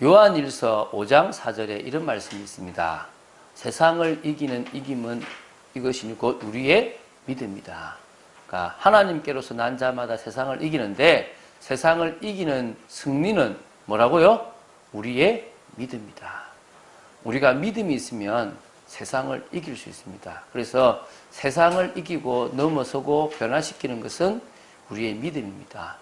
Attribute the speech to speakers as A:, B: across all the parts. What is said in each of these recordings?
A: 요한일서 5장 4절에 이런 말씀이 있습니다. 세상을 이기는 이김은 이것이 곧 우리의 믿음이다. 그러니까 하나님께로서 난 자마다 세상을 이기는데 세상을 이기는 승리는 뭐라고요? 우리의 믿음이다. 우리가 믿음이 있으면 세상을 이길 수 있습니다. 그래서 세상을 이기고 넘어서고 변화시키는 것은 우리의 믿음입니다.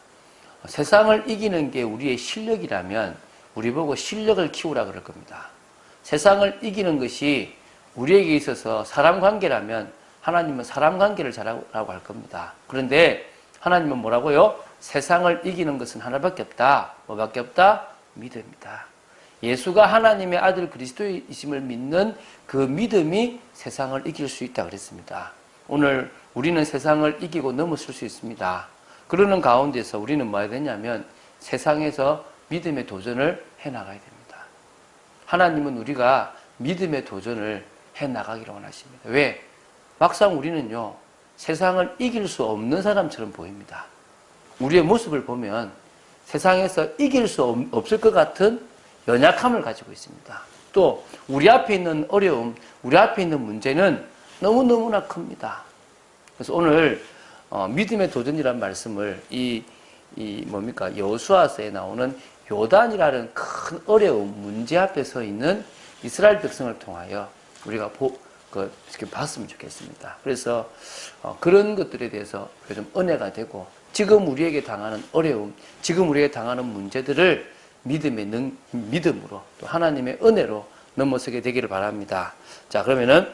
A: 세상을 이기는 게 우리의 실력이라면 우리 보고 실력을 키우라 그럴 겁니다. 세상을 이기는 것이 우리에게 있어서 사람 관계라면 하나님은 사람 관계를 잘하라고 할 겁니다. 그런데 하나님은 뭐라고요? 세상을 이기는 것은 하나밖에 없다. 뭐밖에 없다? 믿음이다. 예수가 하나님의 아들 그리스도이심을 믿는 그 믿음이 세상을 이길 수 있다 그랬습니다. 오늘 우리는 세상을 이기고 넘어설 수 있습니다. 그러는 가운데서 우리는 뭐 해야 되냐면 세상에서 믿음의 도전을 해나가야 됩니다. 하나님은 우리가 믿음의 도전을 해나가기를 원하십니다. 왜? 막상 우리는요, 세상을 이길 수 없는 사람처럼 보입니다. 우리의 모습을 보면 세상에서 이길 수 없을 것 같은 연약함을 가지고 있습니다. 또 우리 앞에 있는 어려움, 우리 앞에 있는 문제는 너무너무나 큽니다. 그래서 오늘 믿음의 도전이라는 말씀을 여호수아서에 나오는 요단이라는 큰 어려움, 문제 앞에 서 있는 이스라엘 백성을 통하여 우리가 이렇게 봤으면 좋겠습니다. 그래서 그런 것들에 대해서 좀 은혜가 되고 지금 우리에게 당하는 어려움, 지금 우리에게 당하는 문제들을 믿음으로 또 하나님의 은혜로 넘어서게 되기를 바랍니다. 자, 그러면은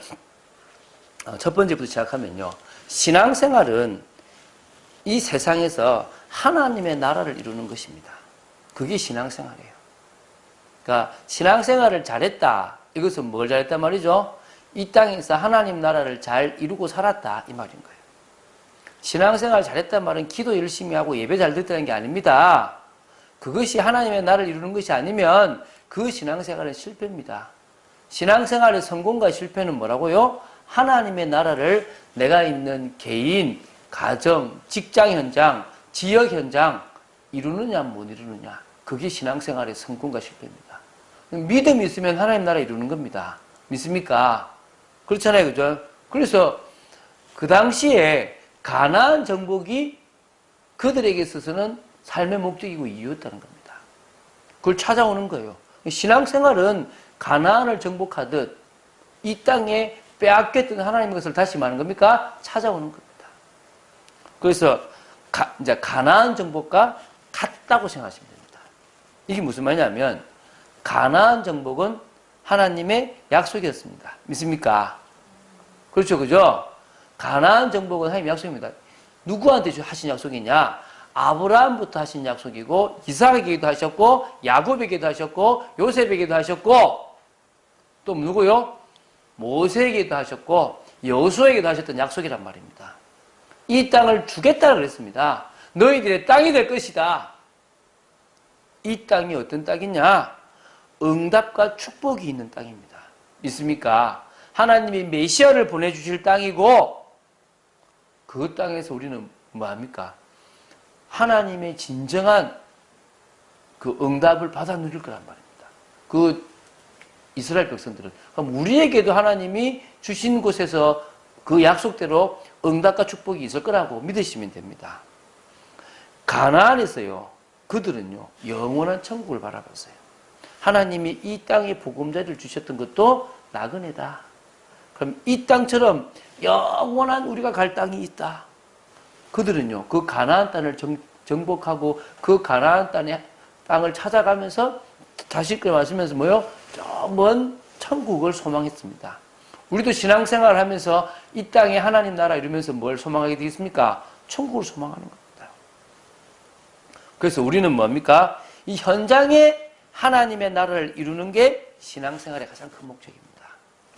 A: 첫 번째부터 시작하면요. 신앙생활은 이 세상에서 하나님의 나라를 이루는 것입니다. 그게 신앙생활이에요. 그러니까 신앙생활을 잘했다. 이것은 뭘 잘했단 말이죠? 이 땅에서 하나님 나라를 잘 이루고 살았다. 이 말인 거예요. 신앙생활 잘했단 말은 기도 열심히 하고 예배 잘 드렸다는 게 아닙니다. 그것이 하나님의 나라를 이루는 것이 아니면 그 신앙생활은 실패입니다. 신앙생활의 성공과 실패는 뭐라고요? 하나님의 나라를 내가 있는 개인, 가정, 직장 현장, 지역 현장 이루느냐 못 이루느냐. 그게 신앙생활의 성공과 실패입니다. 믿음이 있으면 하나님 나라 이루는 겁니다. 믿습니까? 그렇잖아요. 그죠? 그래서 그 당시에 가나안 정복이 그들에게 있어서는 삶의 목적이고 이유였다는 겁니다. 그걸 찾아오는 거예요. 신앙생활은 가나안을 정복하듯 이 땅에 빼앗겼던 하나님의 것을 다시 말하는 겁니까? 찾아오는 겁니다. 그래서 이제 가나안 정복과 같다고 생각하시면 됩니다. 이게 무슨 말이냐면 가나안 정복은 하나님의 약속이었습니다. 믿습니까? 그렇죠, 그죠? 가나안 정복은 하나님의 약속입니다. 누구한테 하신 약속이냐? 아브라함부터 하신 약속이고 이삭에게도 하셨고 야곱에게도 하셨고 요셉에게도 하셨고 또 누구요? 모세에게도 하셨고 여호수아에게도 하셨던 약속이란 말입니다. 이 땅을 주겠다고 그랬습니다. 너희들의 땅이 될 것이다. 이 땅이 어떤 땅이냐? 응답과 축복이 있는 땅입니다. 있습니까? 하나님이 메시아를 보내주실 땅이고 그 땅에서 우리는 뭐합니까? 하나님의 진정한 그 응답을 받아 누릴 거란 말입니다. 그 이스라엘 백성들은. 그럼 우리에게도 하나님이 주신 곳에서 그 약속대로 응답과 축복이 있을 거라고 믿으시면 됩니다. 가나안에서요, 그들은요, 영원한 천국을 바라봤어요. 하나님이 이 땅에 보금자리를 주셨던 것도 나그네다. 그럼 이 땅처럼 영원한 우리가 갈 땅이 있다. 그들은요, 그 가나안 땅을 정복하고 그 가나안 땅을 찾아가면서 다시금 마시면서 뭐요? 저 먼 천국을 소망했습니다. 우리도 신앙생활을 하면서 이 땅에 하나님 나라 이루면서 뭘 소망하게 되겠습니까? 천국을 소망하는 겁니다. 그래서 우리는 뭡니까? 이 현장에 하나님의 나라를 이루는 게 신앙생활의 가장 큰 목적입니다.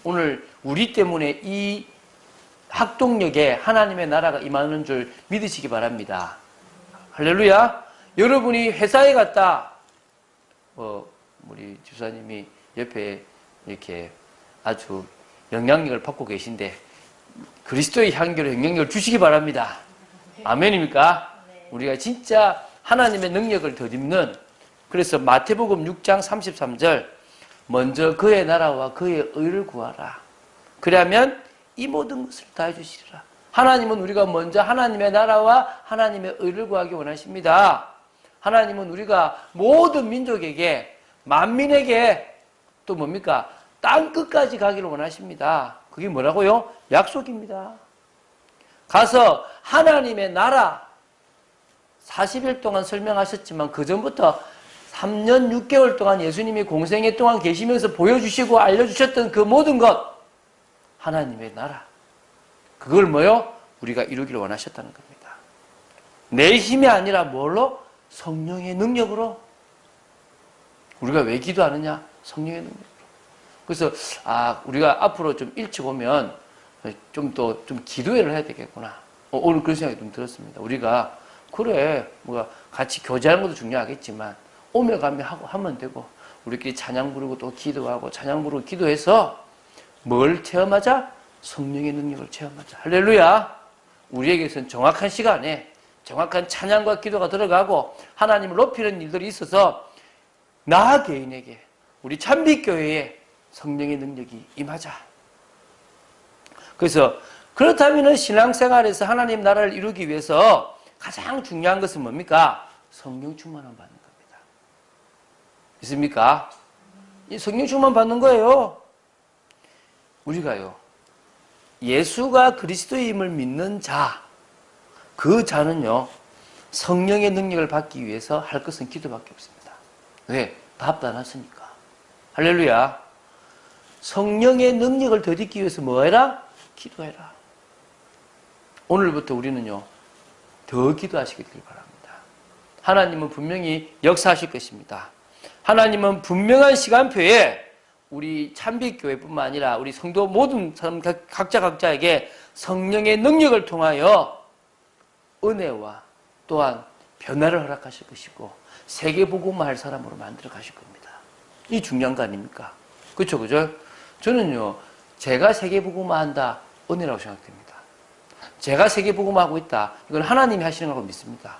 A: 오늘 우리 때문에 이 학동역에 하나님의 나라가 임하는 줄 믿으시기 바랍니다. 할렐루야. 여러분이 회사에 갔다 우리 집사님이 옆에 이렇게 아주 영향력을 받고 계신데 그리스도의 향기로 영향력을 주시기 바랍니다. 아멘입니까? 우리가 진짜 하나님의 능력을 덧입는 그래서 마태복음 6장 33절 먼저 그의 나라와 그의 의를 구하라. 그러면 이 모든 것을 다 해주시리라. 하나님은 우리가 먼저 하나님의 나라와 하나님의 의를 구하기 원하십니다. 하나님은 우리가 모든 민족에게 만민에게 또 뭡니까? 땅 끝까지 가기를 원하십니다. 그게 뭐라고요? 약속입니다. 가서 하나님의 나라 40일 동안 설명하셨지만 그 전부터 3년 6개월 동안 예수님이 공생애 동안 계시면서 보여주시고 알려주셨던 그 모든 것 하나님의 나라 그걸 뭐요? 우리가 이루기를 원하셨다는 겁니다. 내 힘이 아니라 뭘로? 성령의 능력으로. 우리가 왜 기도하느냐? 성령의 능력으로. 그래서 우리가 앞으로 좀 일찍 오면 좀 기도회를 해야 되겠구나. 오늘 그런 생각이 좀 들었습니다. 우리가 그래 뭐가 같이 교제하는 것도 중요하겠지만 오며 가며 하면 되고 우리끼리 찬양 부르고 또 기도하고 찬양 부르고 기도해서 뭘 체험하자? 성령의 능력을 체험하자. 할렐루야. 우리에게서는 정확한 시간에 정확한 찬양과 기도가 들어가고 하나님을 높이는 일들이 있어서 나 개인에게 우리 찬빛교회에 성령의 능력이 임하자. 그래서 그렇다면 신앙생활에서 하나님 나라를 이루기 위해서 가장 중요한 것은 뭡니까? 성령 충만함 받는 겁니다. 있습니까? 이 성령 충만 받는 거예요. 우리가요. 예수가 그리스도임을 믿는 자, 그 자는요. 성령의 능력을 받기 위해서 할 것은 기도밖에 없습니다. 왜? 답도 안 왔으니까. 할렐루야. 성령의 능력을 더 얻기 위해서 뭐 해라? 기도해라. 오늘부터 우리는요. 더 기도하시길 바랍니다. 하나님은 분명히 역사하실 것입니다. 하나님은 분명한 시간표에 우리 찬빛교회뿐만 아니라 우리 성도 모든 사람 각자에게 성령의 능력을 통하여 은혜와 또한 변화를 허락하실 것이고 세계복음화 할 사람으로 만들어 가실 겁니다. 이 중요한 거 아닙니까? 그렇죠, 그죠? 저는요, 제가 세계복음화 한다, 은혜라고 생각됩니다. 제가 세계복음화 하고 있다, 이건 하나님이 하시는 거라고 믿습니다.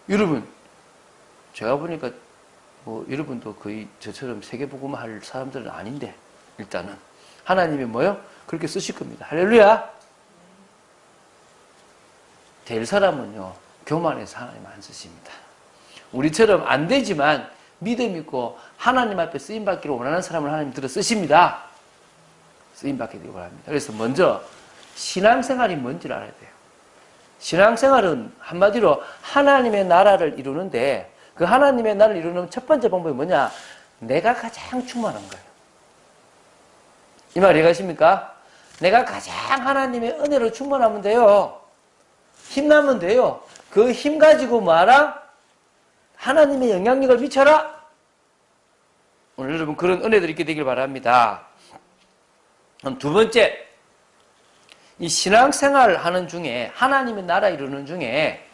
A: 여러분, 제가 보니까 여러분도 거의 저처럼 세계복음화 할 사람들은 아닌데 일단은 하나님이 뭐요? 그렇게 쓰실 겁니다. 할렐루야. 될 사람은요 교만해서 하나님 안 쓰십니다. 우리처럼 안 되지만 믿음 있고 하나님 앞에 쓰임받기를 원하는 사람을 하나님 들어 쓰십니다. 쓰임받게 되기 바랍니다. 그래서 먼저 신앙생활이 뭔지를 알아야 돼요. 신앙생활은 한마디로 하나님의 나라를 이루는데 그 하나님의 나라를 이루는 첫 번째 방법이 뭐냐? 내가 가장 충만한 거예요. 이 말 이해가십니까? 내가 가장 하나님의 은혜로 충만하면 돼요. 힘나면 돼요. 그 힘 가지고 뭐하라? 하나님의 영향력을 미쳐라. 오늘 여러분 그런 은혜들이 있게 되길 바랍니다. 그럼 두 번째, 이 신앙생활 하는 중에 하나님의 나라 이루는 중에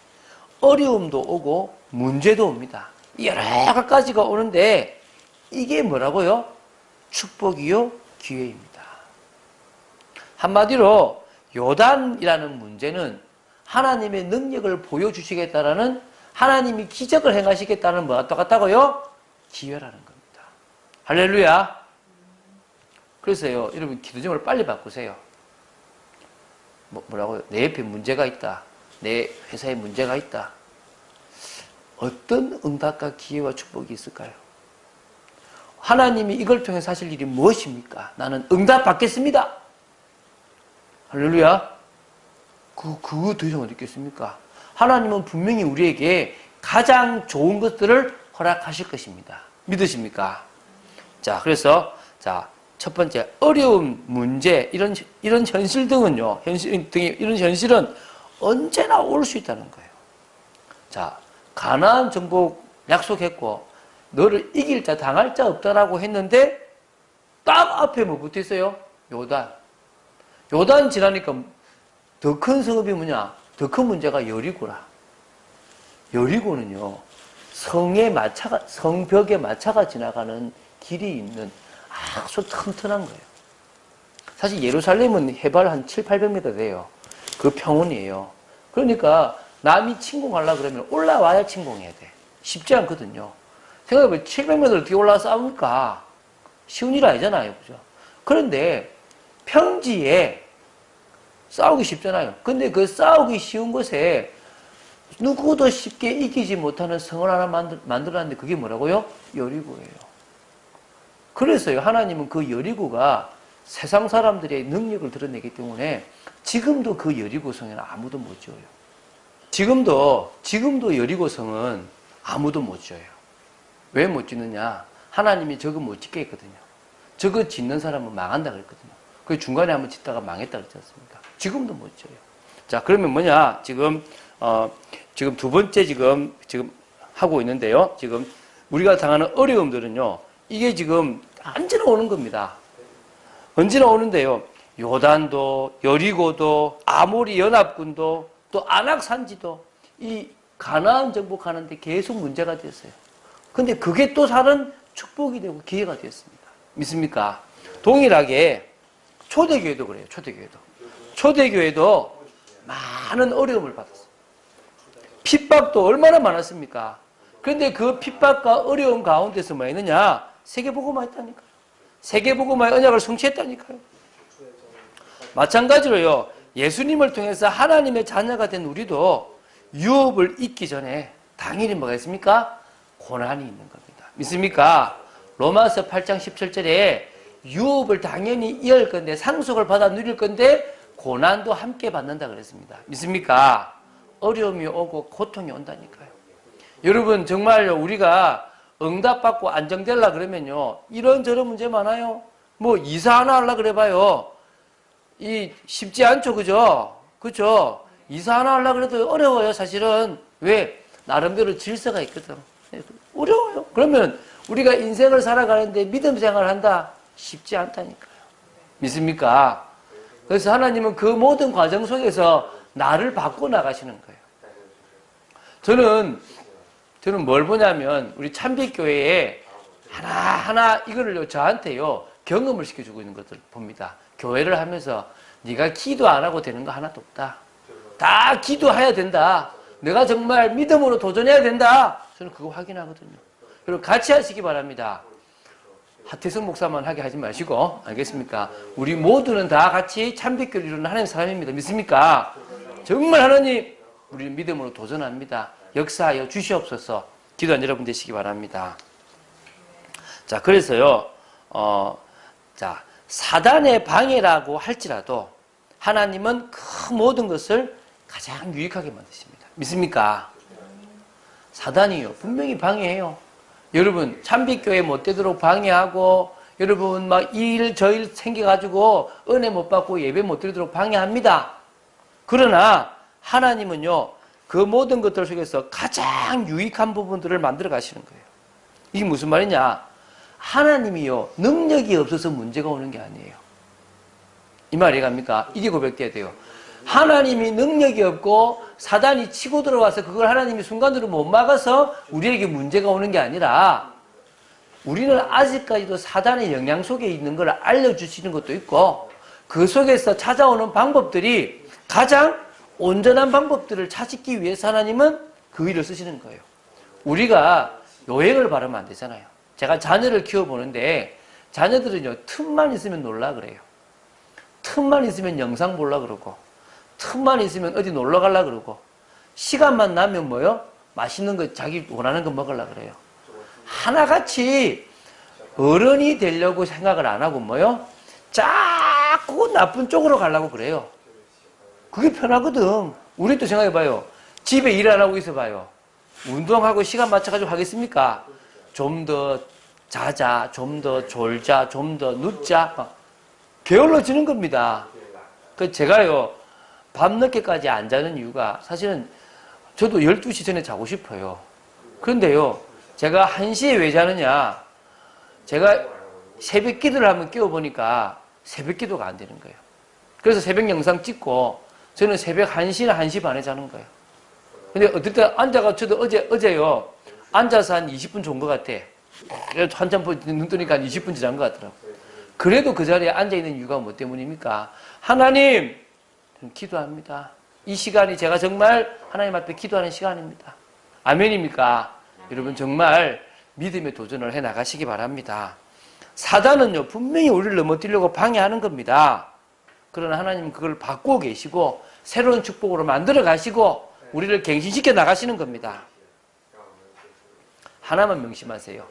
A: 어려움도 오고 문제도 옵니다. 여러 가지가 오는데 이게 뭐라고요? 축복이요, 기회입니다. 한마디로 요단이라는 문제는 하나님의 능력을 보여주시겠다라는 하나님이 기적을 행하시겠다는 뭐가 똑같다고요? 기회라는 겁니다. 할렐루야. 그래서요, 여러분 기도 제목을 빨리 바꾸세요. 뭐라고요? 내 옆에 문제가 있다. 내 회사에 문제가 있다. 어떤 응답과 기회와 축복이 있을까요? 하나님이 이걸 통해서 하실 일이 무엇입니까? 나는 응답 받겠습니다. 할렐루야. 그거 더 이상 어디 있겠습니까? 하나님은 분명히 우리에게 가장 좋은 것들을 허락하실 것입니다. 믿으십니까? 자, 그래서 첫 번째 어려움, 문제 이런 현실 등은요. 이런 현실은 언제나 올 수 있다는 거예요. 자, 가나안 정복 약속했고 너를 이길 자 당할 자 없다라고 했는데 딱 앞에 뭐 붙어 있어요? 요단 지나니까 더 큰 성읍이 뭐냐? 더 큰 문제가 여리고라. 여리고는요, 성벽에 마차가 지나가는 길이 있는 아주 튼튼한 거예요. 사실 예루살렘은 해발 한 700~800m 돼요. 그 평원이에요. 그러니까 남이 침공하려고 그러면 올라와야 침공해야 돼. 쉽지 않거든요. 생각해보면 700m를 어떻게 올라가 싸웁니까? 쉬운 일 아니잖아요. 그죠? 그런데 평지에 싸우기 쉽잖아요. 근데 그 싸우기 쉬운 곳에 누구도 쉽게 이기지 못하는 성을 하나 만들었는데 그게 뭐라고요? 여리고예요. 그래서요, 하나님은 그 여리고가 세상 사람들의 능력을 드러내기 때문에 지금도 그 여리고 성에는 아무도 못 지어요. 지금도 여리고 성은 아무도 못 지어요. 왜 못 짓느냐? 하나님이 저거 못 짓게 했거든요. 저거 짓는 사람은 망한다 그랬거든요. 그 중간에 한번 짓다가 망했다 그랬지 않습니까? 지금도 못 지어요. 자, 그러면 뭐냐? 지금 두 번째 지금 하고 있는데요. 지금 우리가 당하는 어려움들은요. 이게 지금 언제나 오는 겁니다. 언제나 오는데요. 요단도, 여리고도, 아모리 연합군도, 또 아낙산지도 이 가나안 정복하는데 계속 문제가 됐어요. 근데 그게 또 다른 축복이 되고 기회가 되었습니다. 믿습니까? 동일하게 초대교회도 그래요. 초대교회도 많은 어려움을 받았어요. 핍박도 얼마나 많았습니까? 그런데 그 핍박과 어려움 가운데서 뭐 했느냐? 세계복음화 했다니까요. 세계복음화의 언약을 성취했다니까요. 마찬가지로요. 예수님을 통해서 하나님의 자녀가 된 우리도 유업을 잊기 전에 당연히 뭐가 있습니까? 고난이 있는 겁니다. 믿습니까? 로마서 8장 17절에 유업을 당연히 이을 건데 상속을 받아 누릴 건데 고난도 함께 받는다 그랬습니다. 믿습니까? 어려움이 오고 고통이 온다니까요. 여러분 정말 우리가 응답받고 안정되려 그러면요. 이런저런 문제 많아요. 뭐 이사 하나 하려 그래봐요. 쉽지 않죠. 그죠? 그죠? 이사 하나 하려 그래도 어려워요. 사실은. 왜? 나름대로 질서가 있거든. 어려워요. 그러면 우리가 인생을 살아가는데 믿음 생활을 한다? 쉽지 않다니까요. 믿습니까? 그래서 하나님은 그 모든 과정 속에서 나를 바꿔 나가시는 거예요. 저는 뭘 보냐면 우리 참빛교회에 하나하나 이거를 저한테요 경험을 시켜주고 있는 것들 봅니다. 교회를 하면서 네가 기도 안 하고 되는 거 하나도 없다. 다 기도해야 된다. 내가 정말 믿음으로 도전해야 된다. 저는 그거 확인하거든요. 여러분 같이 하시기 바랍니다. 하태성 목사만 하게 하지 마시고 알겠습니까? 우리 모두는 다 같이 참빛교회를 이루는 하나님의 사람입니다. 믿습니까? 정말 하나님 우리 믿음으로 도전합니다. 역사하여 주시옵소서. 기도한 여러분 되시기 바랍니다. 자, 그래서요, 사단의 방해라고 할지라도 하나님은 그 모든 것을 가장 유익하게 만드십니다. 믿습니까? 사단이요, 분명히 방해해요. 여러분, 참빛교회 못 되도록 방해하고, 여러분, 막 저 일 생겨가지고 은혜 못 받고 예배 못 드리도록 방해합니다. 그러나 하나님은요, 그 모든 것들 속에서 가장 유익한 부분들을 만들어 가시는 거예요. 이게 무슨 말이냐? 하나님이요, 능력이 없어서 문제가 오는 게 아니에요. 이 말 이해갑니까? 이게 고백돼야 돼요. 하나님이 능력이 없고 사단이 치고 들어와서 그걸 하나님이 순간으로 못 막아서 우리에게 문제가 오는 게 아니라 우리는 아직까지도 사단의 영향 속에 있는 걸 알려주시는 것도 있고 그 속에서 찾아오는 방법들이 가장 온전한 방법들을 찾기 위해서 하나님은 그 일을 쓰시는 거예요. 우리가 요행을 바르면 안 되잖아요. 제가 자녀를 키워보는데 자녀들은요, 틈만 있으면 놀라 그래요. 틈만 있으면 영상 보려 그러고 틈만 있으면 어디 놀러 가려 그러고 시간만 나면 뭐요? 맛있는 거 자기 원하는 거 먹으려 그래요. 하나같이 어른이 되려고 생각을 안 하고 뭐요? 자꾸 나쁜 쪽으로 가려고 그래요. 그게 편하거든. 우리도 생각해봐요. 집에 일 안 하고 있어봐요. 운동하고 시간 맞춰가지고 하겠습니까? 좀 더 자자, 좀 더 졸자, 좀 더 눕자. 게을러지는 겁니다. 그 제가요, 밤늦게까지 안 자는 이유가 사실은 저도 12시 전에 자고 싶어요. 그런데요, 제가 1시에 왜 자느냐? 제가 새벽 기도를 한번 깨워보니까 새벽 기도가 안 되는 거예요. 그래서 새벽 영상 찍고 저는 새벽 1시나 1시 반에 자는 거예요. 근데 어떨 때 앉아가 저도 어제요, 앉아서 한 20분 좋은 것 같아. 한참 눈 뜨니까 한 20분 지난 것 같더라고요. 그래도 그 자리에 앉아있는 이유가 뭐 때문입니까? 하나님, 기도합니다. 이 시간이 제가 정말 하나님 앞에 기도하는 시간입니다. 아멘입니까? 여러분 정말 믿음의 도전을 해 나가시기 바랍니다. 사단은요, 분명히 우리를 넘어뜨리려고 방해하는 겁니다. 그러나 하나님은 그걸 바꾸고 계시고 새로운 축복으로 만들어 가시고 우리를 갱신시켜 나가시는 겁니다. 하나만 명심하세요.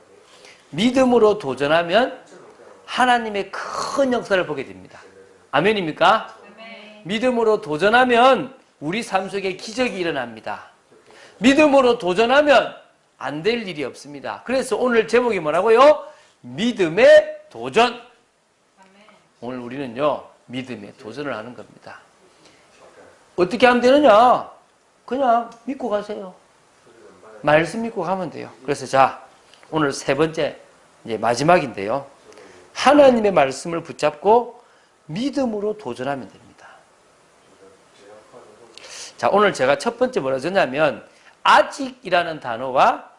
A: 믿음으로 도전하면 하나님의 큰 역사를 보게 됩니다. 아멘입니까? 믿음으로 도전하면 우리 삶 속에 기적이 일어납니다. 믿음으로 도전하면 안 될 일이 없습니다. 그래서 오늘 제목이 뭐라고요? 믿음의 도전. 오늘 우리는요, 믿음의 도전을 하는 겁니다. 어떻게 하면 되느냐? 그냥 믿고 가세요. 말씀 믿고 가면 돼요. 그래서 자, 오늘 세 번째, 이제 마지막인데요. 하나님의 말씀을 붙잡고 믿음으로 도전하면 됩니다. 자, 오늘 제가 첫 번째 뭐라 줬냐면 아직이라는 단어와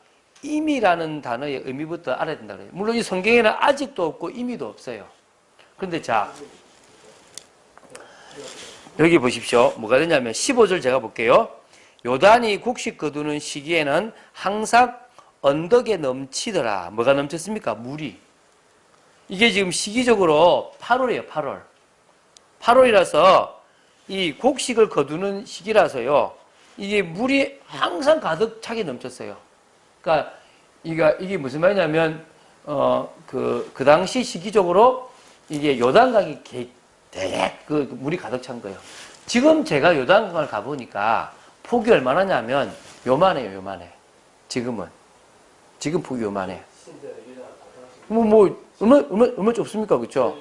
A: 이미라는 단어의 의미부터 알아야 된다고 해요. 물론 이 성경에는 아직도 없고 이미도 없어요. 그런데 자, 여기 보십시오. 뭐가 되냐면 15절 제가 볼게요. 요단이 곡식 거두는 시기에는 항상 언덕에 넘치더라. 뭐가 넘쳤습니까? 물이. 이게 지금 시기적으로 8월이에요. 8월. 8월이라서 이 곡식을 거두는 시기라서요. 이게 물이 항상 가득 차게 넘쳤어요. 그러니까 이게 무슨 말이냐면 그 당시 시기적으로 이게 요단강이 대략 그 물이 가득 찬 거예요. 지금 제가 요단강을 가보니까 폭이 얼마나냐면 요만해요. 요만해. 지금 폭이 요만해. 얼마 좁습니까? 그렇죠?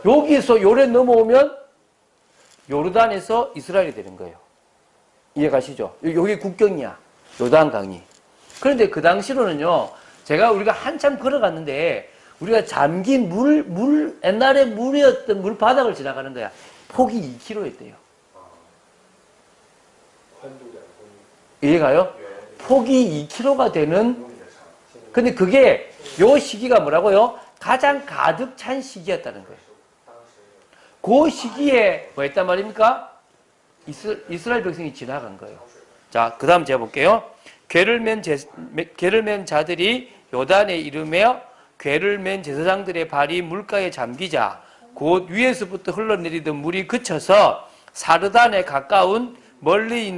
A: 여기서 요래 넘어오면 요르단에서 이스라엘이 되는 거예요. 이해가시죠? 여기 국경이야. 요단강이. 그런데 그 당시로는요, 우리가 한참 걸어갔는데, 우리가 잠긴 옛날에 물이었던 물바닥을 지나가는 거야. 폭이 2km였대요. 이해가요? 폭이 2km가 되는, 근데 그게, 요 시기가 뭐라고요? 가장 가득 찬 시기였다는 거예요. 그 시기에 뭐 했단 말입니까? 이스라엘 백성이 지나간 거예요. 자, 그 다음 제가 볼게요. 궤를 맨 자들이 요단에 이르며 궤를 맨 제사장들의 발이 물가에 잠기자 곧 위에서부터 흘러내리던 물이 그쳐서 사르단에 가까운 멀리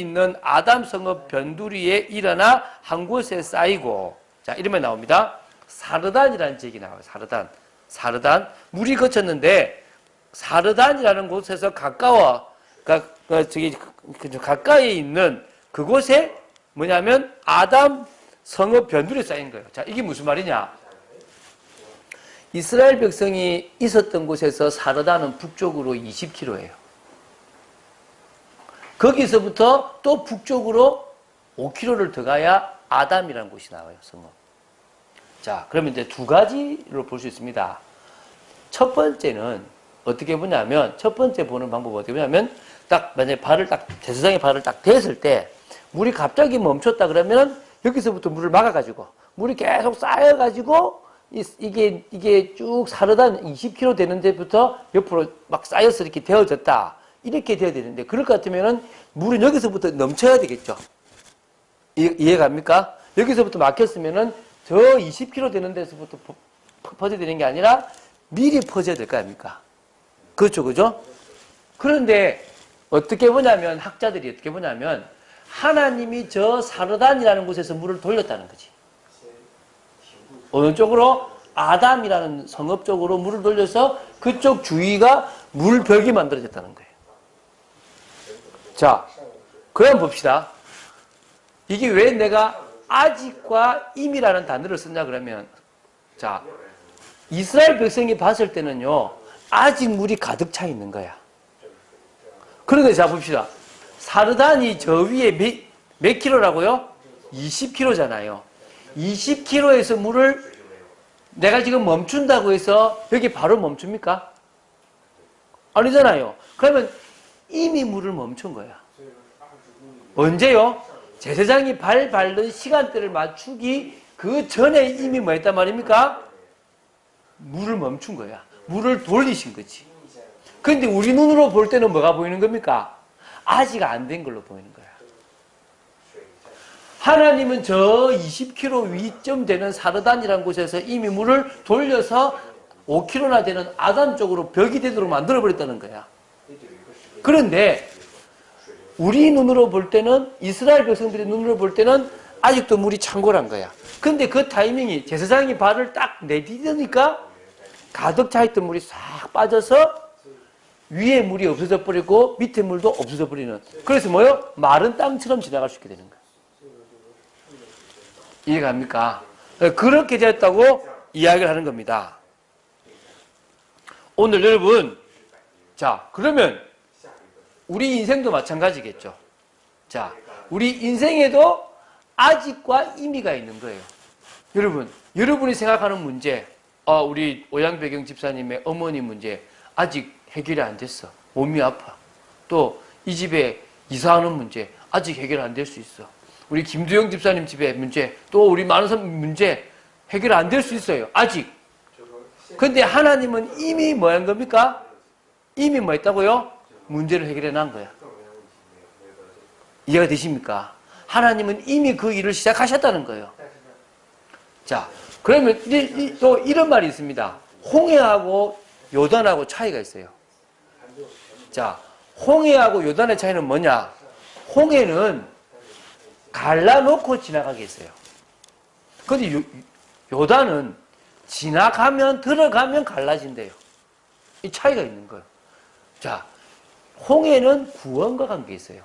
A: 있는 아담 성읍 변두리에 일어나 한 곳에 쌓이고, 자, 이러면 나옵니다. 사르단이라는 지역이 나와요. 사르단. 물이 그쳤는데 사르단이라는 곳에서 가까이에 있는 그곳에 뭐냐면 아담 성읍 변두리에 쌓인 거예요. 자, 이게 무슨 말이냐? 이스라엘 백성이 있었던 곳에서 사르단은 북쪽으로 20km예요. 거기서부터 또 북쪽으로 5km를 더 가야 아담이라는 곳이 나와요. 성읍. 자, 그러면 이제 두 가지로 볼 수 있습니다. 첫 번째는 어떻게 보냐면, 첫 번째 보는 방법은 어떻게 보냐면, 만약에 제사장의 발을 딱 댔을 때, 물이 갑자기 멈췄다 그러면, 여기서부터 물을 막아가지고, 물이 계속 쌓여가지고, 이게 쭉 사르단 20km 되는 데부터 옆으로 막 쌓여서 이렇게 되어졌다. 이렇게 돼야 되는데, 그럴 것 같으면은, 물은 여기서부터 넘쳐야 되겠죠. 이해갑니까? 여기서부터 막혔으면은, 저 20km 되는 데서부터 퍼져야 되는 게 아니라, 미리 퍼져야 될 거 아닙니까? 그렇죠, 그죠? 그런데 어떻게 보냐면, 학자들이 어떻게 보냐면, 하나님이 저 사르단이라는 곳에서 물을 돌렸다는 거지. 어느 쪽으로? 아담이라는 성읍 쪽으로 물을 돌려서 그쪽 주위가 물벽이 만들어졌다는 거예요. 자, 그럼 봅시다. 이게 왜 내가 아직과 임이라는 단어를 썼냐 그러면, 자, 이스라엘 백성이 봤을 때는요, 아직 물이 가득 차 있는 거야. 그런데 자, 봅시다. 사르단이 저 위에 몇 킬로라고요? 20km잖아요. 20km에서 물을 내가 지금 멈춘다고 해서 여기 바로 멈춥니까? 아니잖아요. 그러면 이미 물을 멈춘 거야. 언제요? 제사장이 발 밟는 시간대를 맞추기 그 전에 이미 뭐 했단 말입니까? 물을 멈춘 거야. 물을 돌리신 거지. 그런데 우리 눈으로 볼 때는 뭐가 보이는 겁니까? 아직 안 된 걸로 보이는 거야. 하나님은 저 20km 위쯤 되는 사르단이라는 곳에서 이미 물을 돌려서 5km나 되는 아담 쪽으로 벽이 되도록 만들어버렸다는 거야. 그런데 우리 눈으로 볼 때는, 이스라엘 백성들의 눈으로 볼 때는 아직도 물이 창궐한 거야. 근데 그 타이밍이 제사장이 발을 딱 내디디니까 가득 차있던 물이 싹 빠져서 위에 물이 없어져 버리고 밑에 물도 없어져 버리는. 그래서 뭐요? 마른 땅처럼 지나갈 수 있게 되는 거야. 이해가 갑니까? 그렇게 되었다고 이야기를 하는 겁니다. 오늘 여러분, 자, 그러면 우리 인생도 마찬가지겠죠. 자, 우리 인생에도 아직과 이미가 있는 거예요. 여러분, 여러분이 생각하는 문제, 우리 오양배경 집사님의 어머니 문제 아직 해결이 안 됐어. 몸이 아파. 또 이 집에 이사하는 문제 아직 해결 안 될 수 있어. 우리 김두영 집사님 집의 문제, 또 우리 많은 사람 문제 해결 안 될 수 있어요. 아직. 근데 하나님은 이미 뭐 한 겁니까? 이미 뭐 했다고요? 문제를 해결해 난 거야. 이해가 되십니까? 하나님은 이미 그 일을 시작하셨다는 거예요. 자, 그러면 또 이런 말이 있습니다. 홍해하고 요단하고 차이가 있어요. 자, 홍해하고 요단의 차이는 뭐냐? 홍해는 갈라놓고 지나가게 했어요. 근데 요단은 지나가면, 들어가면 갈라진대요. 이 차이가 있는 거예요. 자, 홍해는 구원과 관계 있어요.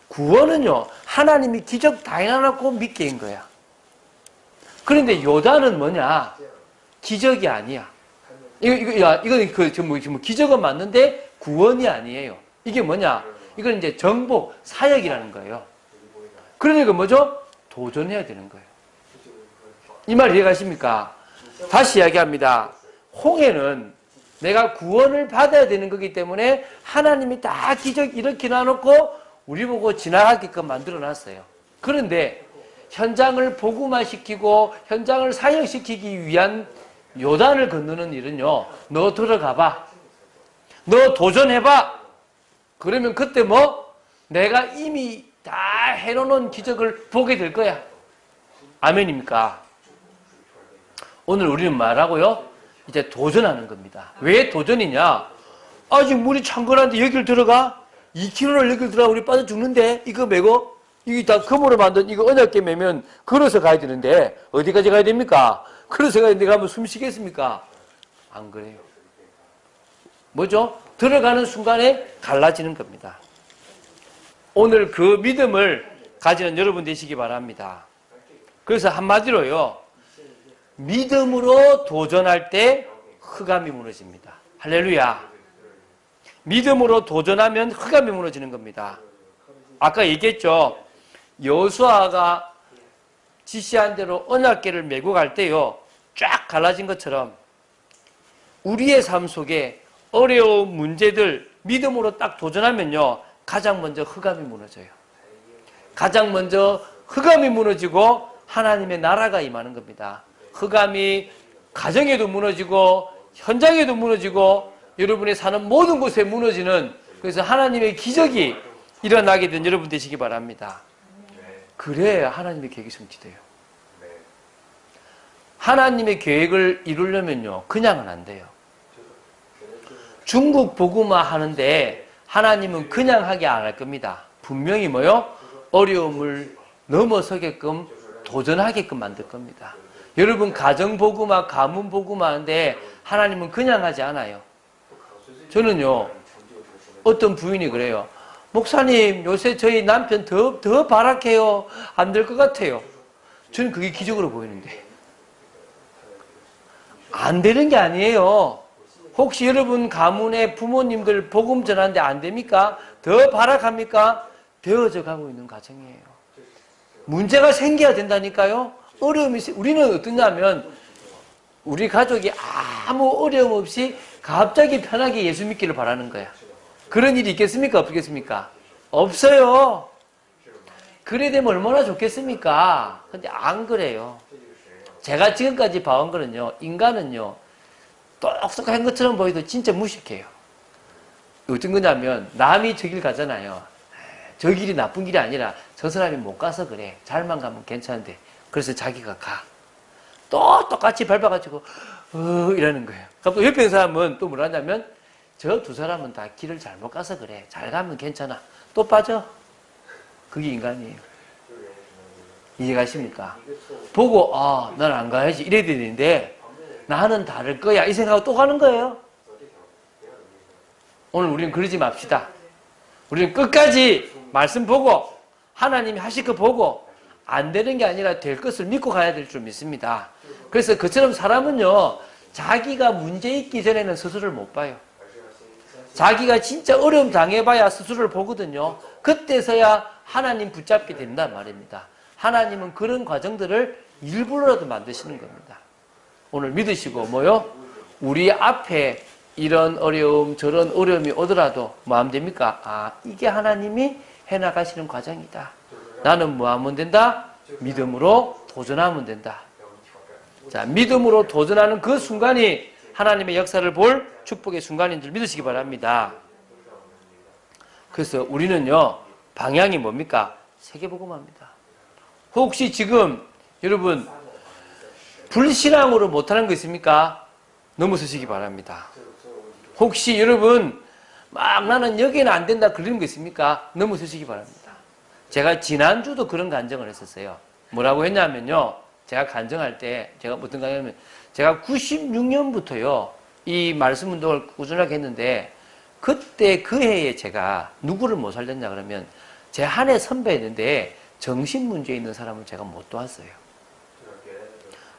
A: 구원은요, 하나님이 기적 다 해놔놓고 믿게 한 거야. 그런데 요단은 뭐냐? 기적이 아니야. 이건 기적은 맞는데 구원이 아니에요. 이게 뭐냐? 이건 이제 정복, 사역이라는 거예요. 그러니까 뭐죠? 도전해야 되는 거예요. 이 말 이해가십니까? 다시 이야기합니다. 홍해는 내가 구원을 받아야 되는 거기 때문에 하나님이 다 기적 이렇게 놔놓고 우리 보고 지나가게끔 만들어 놨어요. 그런데 현장을 복음화시키고 현장을 사역시키기 위한 요단을 건너는 일은요, 너 들어가봐. 너 도전해봐. 그러면 그때 뭐? 내가 이미 다 해놓은 기적을 보게 될 거야. 아멘입니까? 오늘 우리는 말하고요, 이제 도전하는 겁니다. 왜 도전이냐? 아직 물이 창궐한데 여길 들어가? 2km를 여길 들어가 우리 빠져 죽는데? 이거 메고? 이게 다 금으로 만든 이거 언약궤 매면 걸어서 가야 되는데 어디까지 가야 됩니까? 걸어서 가야 되는데 가면 숨 쉬겠습니까? 안 그래요. 뭐죠? 들어가는 순간에 갈라지는 겁니다. 오늘 그 믿음을 가지는 여러분 되시기 바랍니다. 그래서 한마디로요, 믿음으로 도전할 때 흑암이 무너집니다. 할렐루야. 믿음으로 도전하면 흑암이 무너지는 겁니다. 아까 얘기했죠. 여호수아가 지시한 대로 언약궤를 메고 갈 때요, 쫙 갈라진 것처럼 우리의 삶 속에 어려운 문제들 믿음으로 딱 도전하면요, 가장 먼저 흑암이 무너져요. 가장 먼저 흑암이 무너지고 하나님의 나라가 임하는 겁니다. 흑암이 가정에도 무너지고 현장에도 무너지고 여러분이 사는 모든 곳에 무너지는, 그래서 하나님의 기적이 일어나게 된 여러분 되시기 바랍니다. 그래야 하나님의 계획이 성취돼요. 하나님의 계획을 이루려면요, 그냥은 안 돼요. 중국 복음화 하는데 하나님은 그냥 하게 안 할 겁니다. 분명히 뭐요? 어려움을 넘어서게끔 도전하게끔 만들 겁니다. 여러분 가정 복음화, 가문 복음화 하는데 하나님은 그냥 하지 않아요. 저는요, 어떤 부인이 그래요. 목사님, 요새 저희 남편 더 발악해요. 안 될 것 같아요. 저는 그게 기적으로 보이는데. 안 되는 게 아니에요. 혹시 여러분 가문의 부모님들 복음 전하는데 안 됩니까? 더 발악합니까? 되어져 가고 있는 가정이에요. 문제가 생겨야 된다니까요. 어려움이, 우리는 어떠냐면 우리 가족이 아무 어려움 없이 갑자기 편하게 예수 믿기를 바라는 거야. 그런 일이 있겠습니까? 없겠습니까? 없어요. 그래 되면 얼마나 좋겠습니까? 근데 안 그래요. 제가 지금까지 봐온 거는요, 인간은요, 똑똑한 것처럼 보여도 진짜 무식해요. 어떤 거냐면 남이 저길 가잖아요. 저 길이 나쁜 길이 아니라 저 사람이 못 가서 그래. 잘만 가면 괜찮은데. 그래서 자기가 가. 또 똑같이 밟아가지고 이러는 거예요. 그럼 또 옆에 있는 사람은 또 뭐라냐면 저 두 사람은 다 길을 잘못 가서 그래. 잘 가면 괜찮아. 또 빠져. 그게 인간이에요. 이해가십니까? 보고 난 안 가야지 이래야 되는데 나는 다를 거야 이 생각하고 또 가는 거예요. 오늘 우리는 그러지 맙시다. 우리는 끝까지 말씀 보고 하나님이 하실 거 보고 안 되는 게 아니라 될 것을 믿고 가야 될 줄 믿습니다. 그래서 그처럼 사람은요 자기가 문제 있기 전에는 스스로를 못 봐요. 자기가 진짜 어려움 당해봐야 스스로를 보거든요. 그때서야 하나님 붙잡게 된단 말입니다. 하나님은 그런 과정들을 일부러라도 만드시는 겁니다. 오늘 믿으시고 뭐요? 우리 앞에 이런 어려움 저런 어려움이 오더라도 뭐 하면 됩니까? 이게 하나님이 해나가시는 과정이다. 나는 뭐 하면 된다? 믿음으로 도전하면 된다. 자, 믿음으로 도전하는 그 순간이 하나님의 역사를 볼 축복의 순간인 줄 믿으시기 바랍니다. 그래서 우리는요 방향이 뭡니까? 세계복음화입니다. 혹시 지금 여러분 불신앙으로 못하는 거 있습니까? 넘어서시기 바랍니다. 혹시 여러분 막 나는 여기는 안 된다 그러는 거 있습니까? 넘어서시기 바랍니다. 제가 지난주도 그런 간증을 했었어요. 뭐라고 했냐면요. 제가 간증할 때 제가 어떤 간증이냐면 제가 96년부터요. 이 말씀 운동을 꾸준하게 했는데 그때 그 해에 제가 누구를 못 살렸냐 그러면 제 한 해 선배였는데 정신 문제 있는 사람을 제가 못 도왔어요.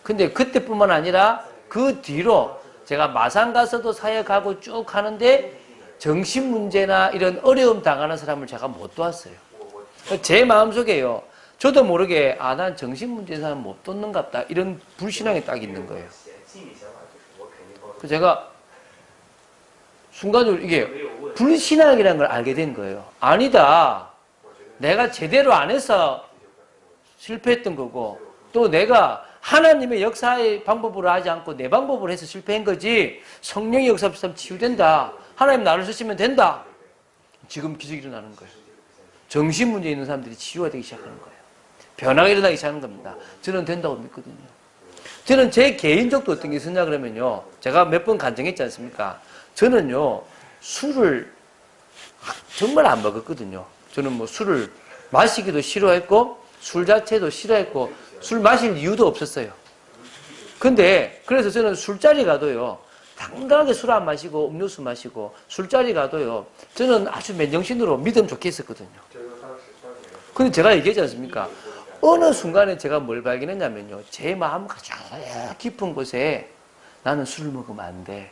A: 근데 그때뿐만 아니라 그 뒤로 제가 마산 가서도 사역하고 쭉 하는데 정신 문제나 이런 어려움 당하는 사람을 제가 못 도왔어요. 제 마음속에요. 저도 모르게 난 정신 문제 있는 사람 못 돕는갑다 이런 불신앙이 딱 있는 거예요. 그래서 제가 순간적으로 이게 불신앙이라는 걸 알게 된 거예요. 아니다. 내가 제대로 안 해서 실패했던 거고 또 내가 하나님의 역사의 방법으로 하지 않고 내 방법으로 해서 실패한 거지 성령의 역사 없으면 치유된다. 하나님 나를 쓰시면 된다. 지금 기적이 일어나는 거예요. 정신 문제 있는 사람들이 치유가 되기 시작하는 거예요. 변화가 일어나기 시작하는 겁니다. 저는 된다고 믿거든요. 저는 제 개인적도 어떤 게 있었냐 그러면요. 제가 몇 번 간증했지 않습니까? 저는요. 술을 정말 안 먹었거든요. 저는 뭐 술을 마시기도 싫어했고 술 자체도 싫어했고 술 마실 이유도 없었어요. 근데 그래서 저는 술자리 가도요. 당당하게 술 안 마시고 음료수 마시고 술자리 가도요. 저는 아주 맨정신으로 믿음 좋게 했었거든요. 근데 제가 얘기하지 않습니까? 어느 순간에 제가 뭘 발견했냐면요. 제 마음 가장 깊은 곳에 나는 술을 먹으면 안 돼.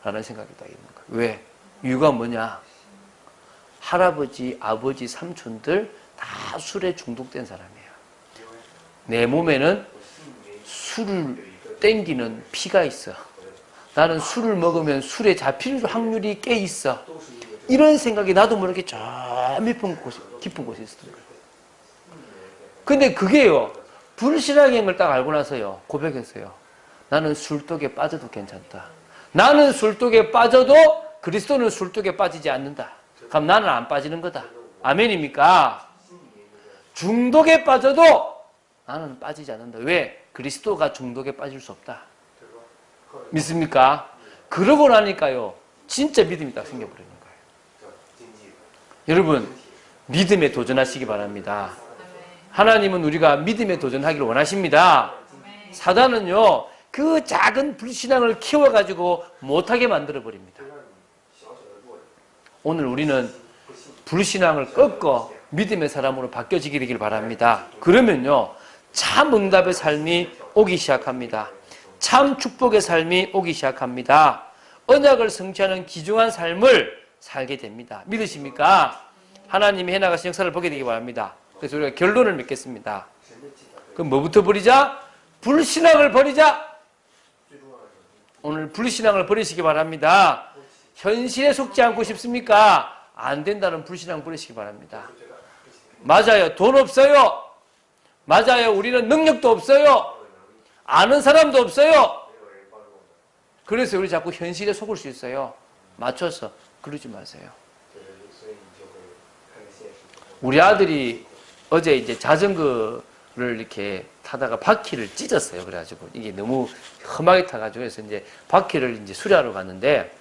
A: 라는 생각이 딱 있는 거예요. 왜? 이유가 뭐냐? 할아버지, 아버지, 삼촌들 다 술에 중독된 사람이에요. 내 몸에는 술을 땡기는 피가 있어. 나는 술을 먹으면 술에 잡힐 확률이 꽤 있어. 이런 생각이 나도 모르게 저 깊은 곳에 있었던 거예요. 근데 그게요. 불신앙인 걸 딱 알고 나서요. 고백했어요. 나는 술독에 빠져도 괜찮다. 나는 술독에 빠져도 그리스도는 술독에 빠지지 않는다. 그럼 나는 안 빠지는 거다. 아멘입니까? 중독에 빠져도 나는 빠지지 않는다. 왜? 그리스도가 중독에 빠질 수 없다. 믿습니까? 그러고 나니까요. 진짜 믿음이 딱 생겨버리는 거예요. 여러분 믿음에 도전하시기 바랍니다. 하나님은 우리가 믿음에 도전하기를 원하십니다. 사단은요. 그 작은 불신앙을 키워가지고 못하게 만들어버립니다. 오늘 우리는 불신앙을 꺾고 믿음의 사람으로 바뀌어지게 되길 바랍니다. 그러면요. 참 응답의 삶이 오기 시작합니다. 참 축복의 삶이 오기 시작합니다. 언약을 성취하는 귀중한 삶을 살게 됩니다. 믿으십니까? 하나님이 해나가신 역사를 보게 되기 바랍니다. 그래서 우리가 결론을 맺겠습니다. 그럼 뭐부터 버리자? 불신앙을 버리자! 오늘 불신앙을 버리시기 바랍니다. 현실에 속지 않고 싶습니까? 안 된다는 불신앙 버리시기 바랍니다. 맞아요. 돈 없어요. 맞아요. 우리는 능력도 없어요. 아는 사람도 없어요. 그래서 우리 자꾸 현실에 속을 수 있어요. 맞춰서 그러지 마세요. 우리 아들이 어제 이제 자전거를 이렇게 타다가 바퀴를 찢었어요. 그래가지고 이게 너무 험하게 타가지고 해서 이제 바퀴를 이제 수리하러 갔는데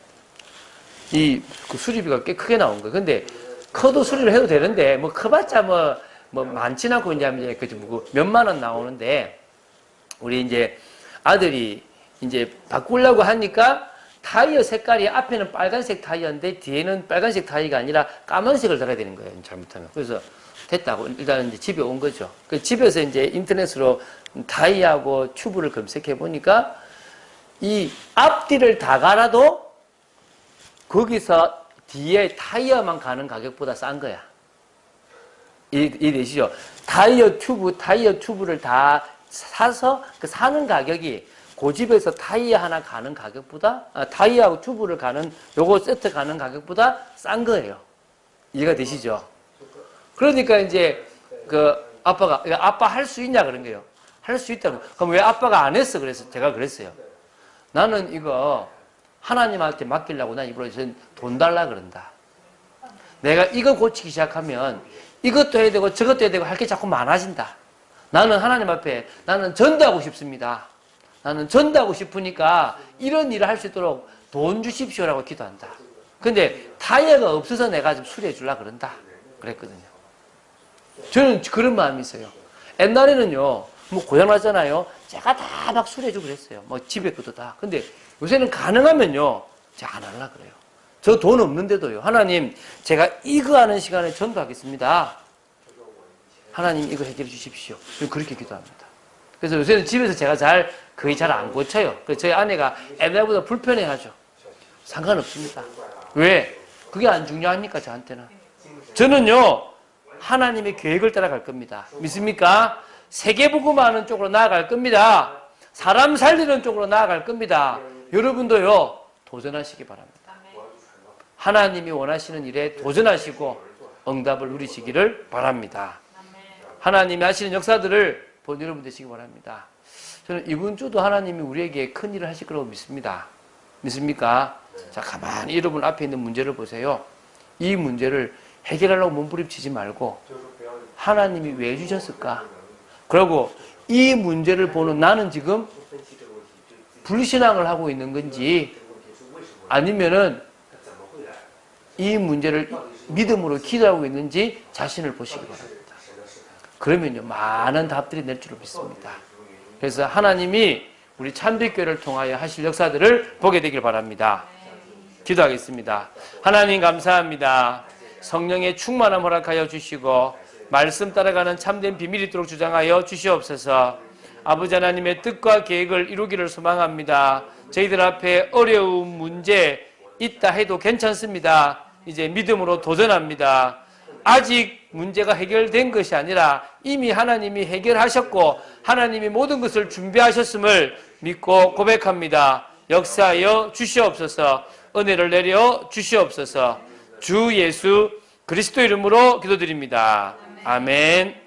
A: 그 수리비가 꽤 크게 나온 거예요. 근데 커도 수리를 해도 되는데 뭐 커봤자 뭐 많지는 않고 이제 그지 뭐 몇만 원 나오는데 우리 이제 아들이 이제 바꾸려고 하니까 타이어 색깔이 앞에는 빨간색 타이어인데 뒤에는 빨간색 타이어가 아니라 까만색을 달아야 되는 거예요. 잘못하면. 그래서 됐다고 일단 이제 집에 온 거죠. 그 집에서 이제 인터넷으로 타이어하고 튜브를 검색해 보니까 이 앞뒤를 다 갈아도 거기서 뒤에 타이어만 가는 가격보다 싼 거야. 이해되시죠? 타이어 튜브를 다 사서 그 사는 가격이 그 집에서 타이어 하나 가는 가격보다 타이어하고 튜브를 가는 요거 세트 가는 가격보다 싼 거예요. 이해가 되시죠? 그러니까 이제 그 아빠가 아빠 할 수 있냐 그런 거예요. 할 수 있다고. 그럼 왜 아빠가 안 했어? 그래서 제가 그랬어요. 나는 이거 하나님한테 맡기려고 난 이번에 돈 달라 그런다. 내가 이거 고치기 시작하면 이것도 해야 되고 저것도 해야 되고 할 게 자꾸 많아진다. 나는 하나님 앞에 나는 전도하고 싶습니다. 나는 전도하고 싶으니까 이런 일을 할 수 있도록 돈 주십시오라고 기도한다. 근데 타이어가 없어서 내가 좀 수리해 주려고 그런다. 그랬거든요. 저는 그런 마음이 있어요. 옛날에는요, 뭐 고장나잖아요. 제가 다 막 수리해주고 그랬어요. 뭐 집에 것도 다. 근데 요새는 가능하면요, 제가 안 하려고 그래요. 저 돈 없는데도요. 하나님, 제가 이거 하는 시간에 전도하겠습니다. 하나님 이거 해결해 주십시오. 저는 그렇게 기도합니다. 그래서 요새는 집에서 제가 거의 잘 안 고쳐요. 그래서 저희 아내가 옛날보다 불편해하죠. 상관없습니다. 왜? 그게 안 중요합니까, 저한테는? 저는요, 하나님의 계획을 따라갈 겁니다. 믿습니까? 세계복음하는 쪽으로 나아갈 겁니다. 사람 살리는 쪽으로 나아갈 겁니다. 여러분도요, 도전하시기 바랍니다. 하나님이 원하시는 일에 도전하시고 응답을 누리시기를 바랍니다. 하나님이 하시는 역사들을 본 여러분 되시기 바랍니다. 저는 이번 주도 하나님이 우리에게 큰 일을 하실 거라고 믿습니다. 믿습니까? 자, 가만히 여러분 앞에 있는 문제를 보세요. 이 문제를 해결하려고 몸부림치지 말고 하나님이 왜 주셨을까? 그리고 이 문제를 보는 나는 지금 불신앙을 하고 있는 건지 아니면은 이 문제를 믿음으로 기도하고 있는지 자신을 보시기 바랍니다. 그러면요, 많은 답들이 낼 줄로 믿습니다. 그래서 하나님이 우리 참빛교회를 통하여 하실 역사들을 보게 되길 바랍니다. 기도하겠습니다. 하나님 감사합니다. 성령의 충만함 허락하여 주시고 말씀 따라가는 참된 비밀이 있도록 주장하여 주시옵소서. 아버지 하나님의 뜻과 계획을 이루기를 소망합니다. 저희들 앞에 어려운 문제 있다 해도 괜찮습니다. 이제 믿음으로 도전합니다. 아직 문제가 해결된 것이 아니라 이미 하나님이 해결하셨고 하나님이 모든 것을 준비하셨음을 믿고 고백합니다. 역사하여 주시옵소서. 은혜를 내려 주시옵소서. 주 예수 그리스도 이름으로 기도드립니다. 아멘.